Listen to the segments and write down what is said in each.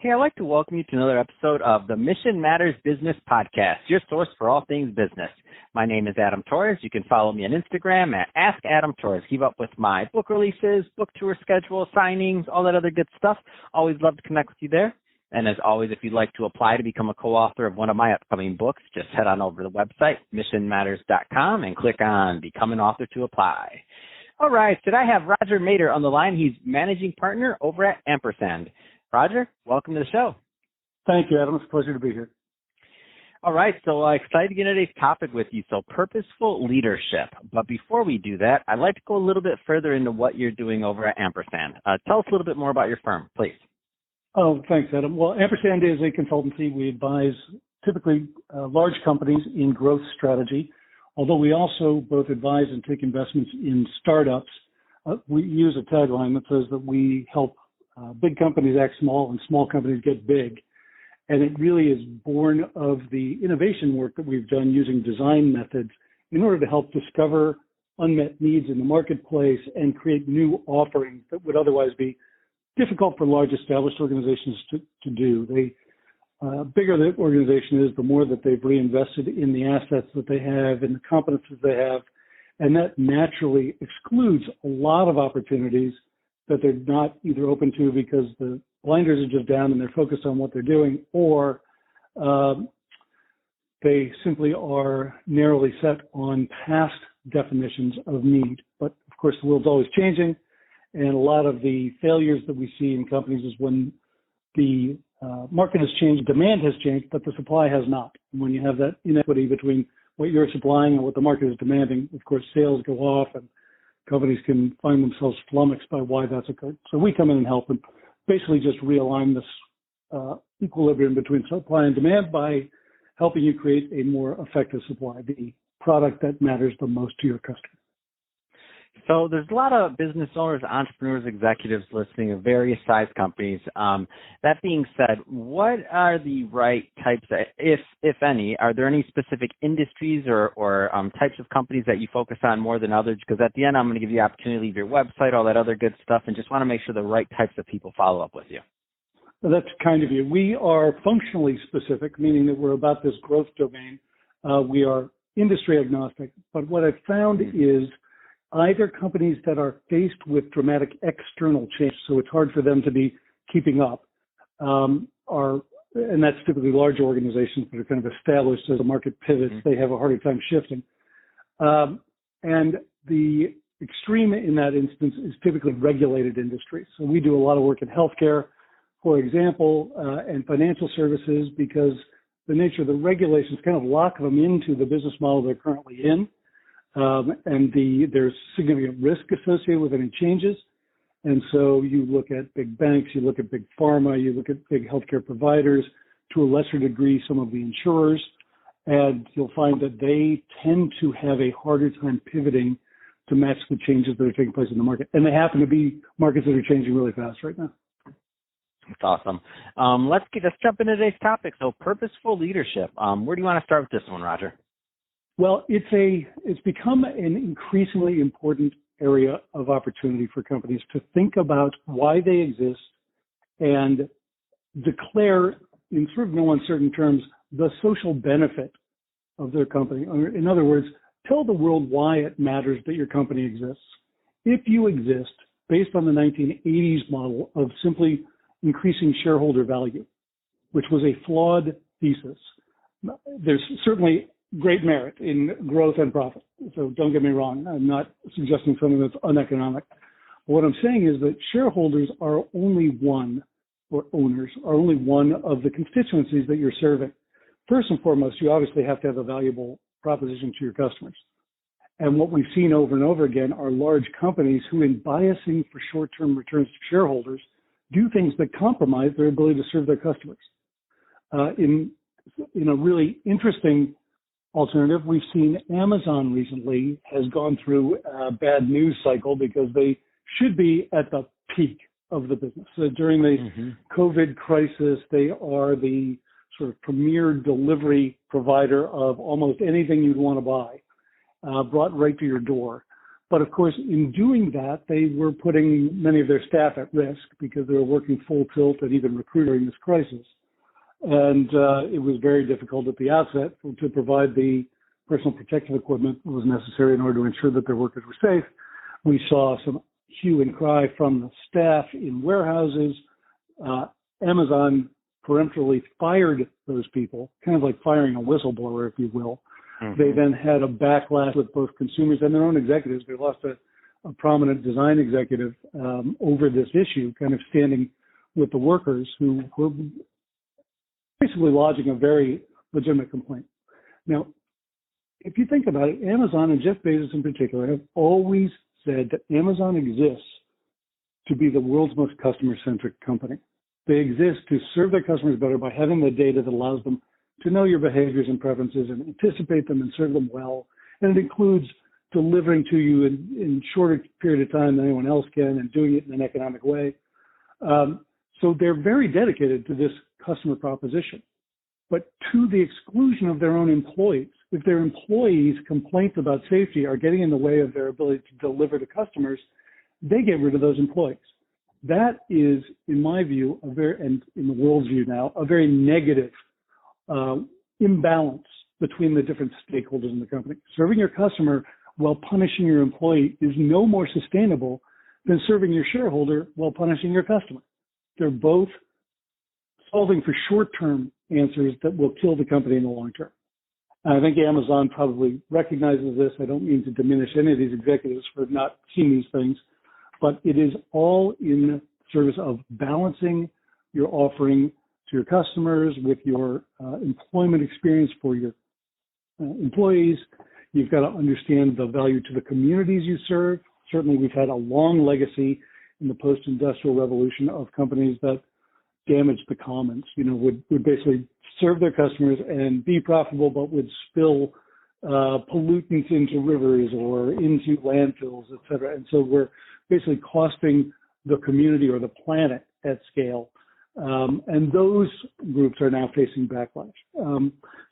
Hey, I'd like to welcome you to another episode of the Mission Matters Business Podcast, your source for all things business. My name is Adam Torres. You can follow me on Instagram at AskAdamTorres. Keep up with my book releases, book tour schedule, signings, all that other good stuff. Always love to connect with you there. And as always, if you'd like to apply to become a co-author of one of my upcoming books, just head on over to the website, missionmatters.com, and click on Become an Author to apply. All right, today I have Roger Mader on the line. He's managing partner over at Ampersand. Roger, welcome to the show. Thank you, Adam. It's a pleasure to be here. All right, so excited to get into today's topic with you. So purposeful leadership. But before we do that, I'd like to go a little bit further into what you're doing over at Ampersand. Tell us a little bit more about your firm, please. Oh, thanks, Adam. Well, Ampersand is a consultancy. We advise typically large companies in growth strategy, although we also both advise and take investments in startups. We use a tagline that says that we help big companies act small and small companies get big. And it really is born of the innovation work that we've done using design methods in order to help discover unmet needs in the marketplace and create new offerings that would otherwise be difficult for large established organizations to do. Bigger the organization is, the more that they've reinvested in the assets that they have and the competencies they have. And that naturally excludes a lot of opportunities that they're not either open to because the blinders are just down and they're focused on what they're doing, or they simply are narrowly set on past definitions of need. But of course, the world's always changing, and a lot of the failures that we see in companies is when the market has changed, demand has changed, but the supply has not. And when you have that inequity between what you're supplying and what the market is demanding, of course, sales go off and companies can find themselves flummoxed by why that's occurred. So we come in and help and basically just realign this equilibrium between supply and demand by helping you create a more effective supply, the product that matters the most to your customer. So there's a lot of business owners, entrepreneurs, executives listening of various size companies. That being said, what are the right types, if any, are there any specific industries or types of companies that you focus on more than others? Because at the end, I'm going to give you the opportunity to leave your website, all that other good stuff, and just want to make sure the right types of people follow up with you. Well, that's kind of you. We are functionally specific, meaning that we're about this growth domain. We are industry agnostic. But what I've found is either companies that are faced with dramatic external change, so it's hard for them to be keeping up, and that's typically large organizations that are kind of established as the market pivots, they have a harder time shifting. And the extreme in that instance is typically regulated industries. So we do a lot of work in healthcare, for example, and financial services, because the nature of the regulations kind of lock them into the business model they're currently in. And there's significant risk associated with any changes. And so you look at big banks, you look at big pharma, you look at big healthcare providers, to a lesser degree, some of the insurers, and you'll find that they tend to have a harder time pivoting to match the changes that are taking place in the market. And they happen to be markets that are changing really fast right now. That's awesome. Let's jump into today's topic. So purposeful leadership. Where do you want to start with this one, Roger? Well, it's become an increasingly important area of opportunity for companies to think about why they exist and declare, in sort of no uncertain terms, the social benefit of their company. Or in other words, tell the world why it matters that your company exists. If you exist based on the 1980s model of simply increasing shareholder value, which was a flawed thesis, there's certainly great merit in growth and profit. So don't get me wrong. I'm not suggesting something that's uneconomic. But what I'm saying is that shareholders are only one, or owners are only one of the constituencies that you're serving. First and foremost, you obviously have to have a valuable proposition to your customers. And what we've seen over and over again are large companies who, in biasing for short-term returns to shareholders, do things that compromise their ability to serve their customers. In a really interesting alternative, we've seen Amazon recently has gone through a bad news cycle because they should be at the peak of the business. So during the COVID crisis, they are the sort of premier delivery provider of almost anything you'd want to buy, brought right to your door. But of course, in doing that, they were putting many of their staff at risk because they were working full tilt and even recruiting during this crisis. And it was very difficult at the outset to provide the personal protective equipment that was necessary in order to ensure that their workers were safe. We saw some hue and cry from the staff in warehouses. Amazon peremptorily fired those people, kind of like firing a whistleblower, if you will. Mm-hmm. They then had a backlash with both consumers and their own executives. They lost a prominent design executive over this issue, kind of standing with the workers who were basically lodging a very legitimate complaint. Now, if you think about it, Amazon and Jeff Bezos in particular have always said that Amazon exists to be the world's most customer-centric company. They exist to serve their customers better by having the data that allows them to know your behaviors and preferences and anticipate them and serve them well. And it includes delivering to you in shorter period of time than anyone else can and doing it in an economic way. So they're very dedicated to this customer proposition, but to the exclusion of their own employees. If their employees' complaints about safety are getting in the way of their ability to deliver to customers, they get rid of those employees. That is, in my view, and in the world's view now, a very negative imbalance between the different stakeholders in the company. Serving your customer while punishing your employee is no more sustainable than serving your shareholder while punishing your customer. They're both solving for short-term answers that will kill the company in the long term. And I think Amazon probably recognizes this. I don't mean to diminish any of these executives for not seeing these things, but it is all in service of balancing your offering to your customers with your employment experience for your employees. You've got to understand the value to the communities you serve. Certainly, we've had a long legacy in the post-industrial revolution of companies that damaged the commons, would basically serve their customers and be profitable, but would spill pollutants into rivers or into landfills, et cetera. And so we're basically costing the community or the planet at scale. And those groups are now facing backlash.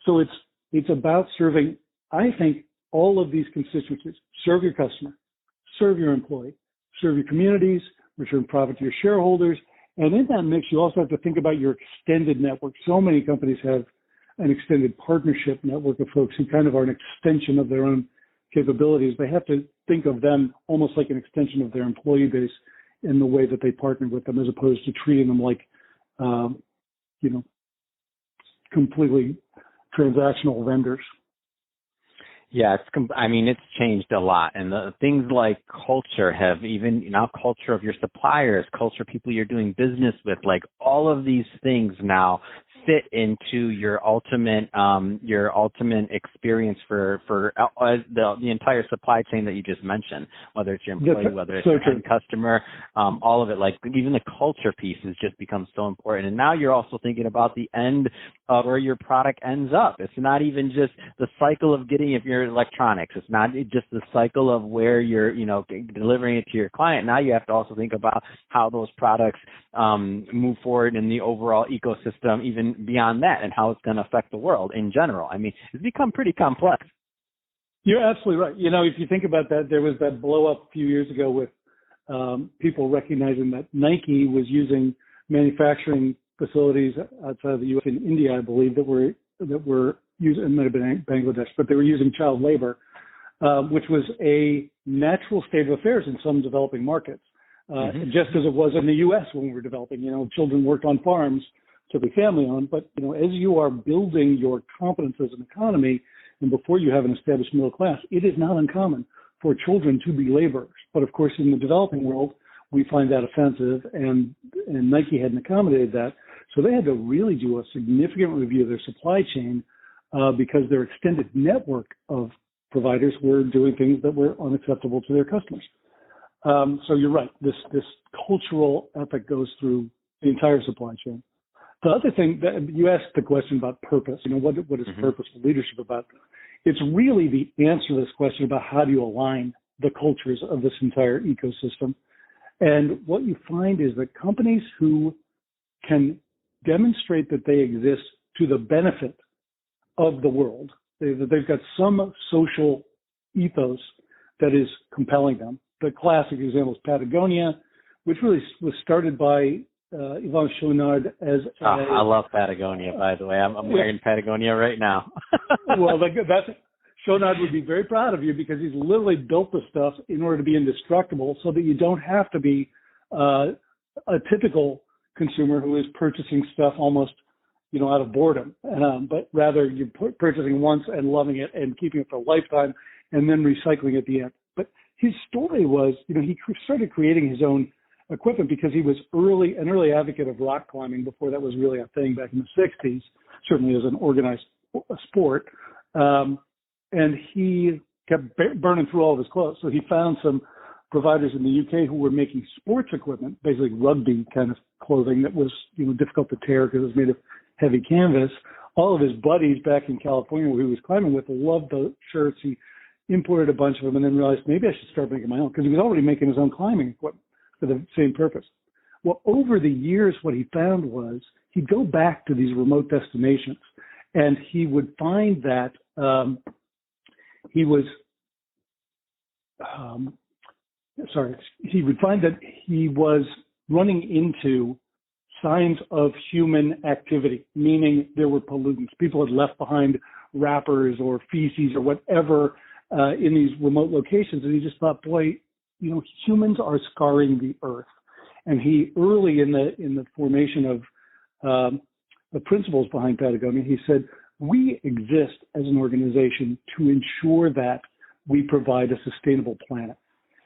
So it's about serving, I think, all of these constituencies. Serve your customer, serve your employee, serve your communities, return profit to your shareholders. And in that mix, you also have to think about your extended network. So many companies have an extended partnership network of folks who kind of are an extension of their own capabilities. They have to think of them almost like an extension of their employee base in the way that they partner with them, as opposed to treating them like, completely transactional vendors. Yeah, it's changed a lot. And the things like culture have even now culture of your suppliers, culture of people you're doing business with, like all of these things now fit into your ultimate experience for the entire supply chain that you just mentioned, whether it's your employee, whether it's your end customer, all of it. Like even the culture piece has just become so important. And now you're also thinking about the end of where your product ends up. It's not even just the cycle of getting if you're electronics. It's not just the cycle of where you're delivering it to your client. Now you have to also think about how those products move forward in the overall ecosystem, even beyond that, and how it's going to affect the world in general. It's become pretty complex. You're absolutely right. If you think about that, there was that blow up a few years ago with people recognizing that Nike was using manufacturing facilities outside of the U.S. in India, I believe, that were using, it might have been Bangladesh, but they were using child labor, which was a natural state of affairs in some developing markets, just as it was in the U.S. when we were developing. Children worked on farms, typically family-owned, but as you are building your competence as an economy, and before you have an established middle class, it is not uncommon for children to be laborers. But of course, in the developing world, we find that offensive, and Nike hadn't accommodated that. So they had to really do a significant review of their supply chain because their extended network of providers were doing things that were unacceptable to their customers. So you're right. This cultural ethic goes through the entire supply chain. The other thing that you asked the question about purpose, what is purposeful leadership about? It's really the answer to this question about how do you align the cultures of this entire ecosystem. And what you find is that companies who can demonstrate that they exist to the benefit of the world, they've got some social ethos that is compelling them. The classic example is Patagonia, which really was started by Yvon Chouinard as I love Patagonia, by the way. I'm wearing Patagonia right now. Well, Chouinard would be very proud of you because he's literally built the stuff in order to be indestructible so that you don't have to be a typical consumer who is purchasing stuff almost, out of boredom, but rather you're purchasing once and loving it and keeping it for a lifetime and then recycling at the end. But his story was, he started creating his own equipment because he was an early advocate of rock climbing before that was really a thing back in the 60s, certainly as an organized sport. And he kept burning through all of his clothes. So he found some providers in the UK who were making sports equipment, basically rugby kind of clothing that was, difficult to tear because it was made of heavy canvas. All of his buddies back in California where he was climbing with loved the shirts. He imported a bunch of them and then realized maybe I should start making my own because he was already making his own climbing equipment for the same purpose. Well, over the years, what he found was he'd go back to these remote destinations and he would find that he would find that he was running into signs of human activity, meaning there were pollutants. People had left behind wrappers or feces or whatever in these remote locations. And he just thought, boy, humans are scarring the earth. And he early in the formation of the principles behind Patagonia, he said, we exist as an organization to ensure that we provide a sustainable planet.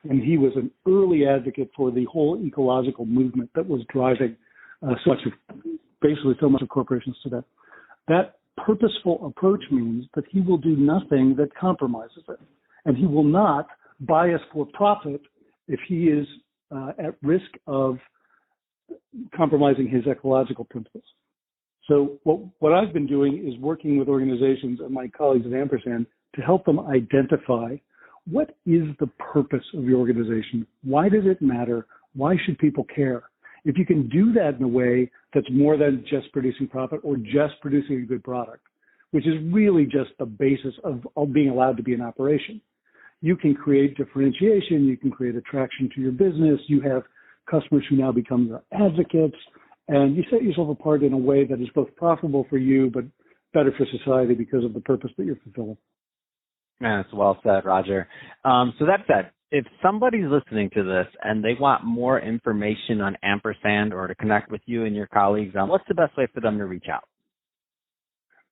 And he was an early advocate for the whole ecological movement that was driving so much of corporations today. That purposeful approach means that he will do nothing that compromises it. And he will not bias for profit if he is at risk of compromising his ecological principles. So what I've been doing is working with organizations and my colleagues at Ampersand to help them identify what is the purpose of your organization? Why does it matter? Why should people care? If you can do that in a way that's more than just producing profit or just producing a good product, which is really just the basis of being allowed to be an operation, you can create differentiation, you can create attraction to your business, you have customers who now become your advocates, and you set yourself apart in a way that is both profitable for you but better for society because of the purpose that you're fulfilling. Man, that's well said, Roger. So that said, if somebody's listening to this and they want more information on Ampersand or to connect with you and your colleagues, what's the best way for them to reach out?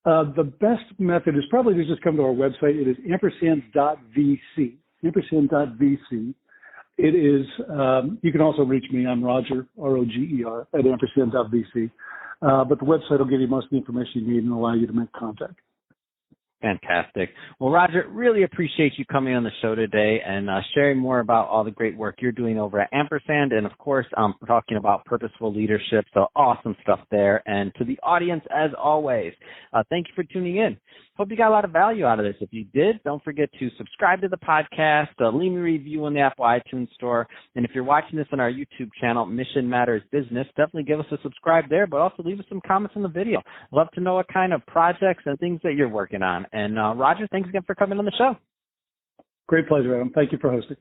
The best method is probably to just come to our website. It is ampersand.vc. Ampersand.vc. It is, you can also reach me. I'm Roger, R-O-G-E-R, at ampersand.vc. But the website will give you most of the information you need and allow you to make contact. Fantastic. Well, Roger, really appreciate you coming on the show today and sharing more about all the great work you're doing over at Ampersand. And, of course, talking about purposeful leadership. So awesome stuff there. And to the audience, as always, thank you for tuning in. Hope you got a lot of value out of this. If you did, don't forget to subscribe to the podcast, leave me a review on the Apple iTunes Store. And if you're watching this on our YouTube channel, Mission Matters Business, definitely give us a subscribe there, but also leave us some comments on the video. Love to know what kind of projects and things that you're working on. And Roger, thanks again for coming on the show. Great pleasure, Adam. Thank you for hosting.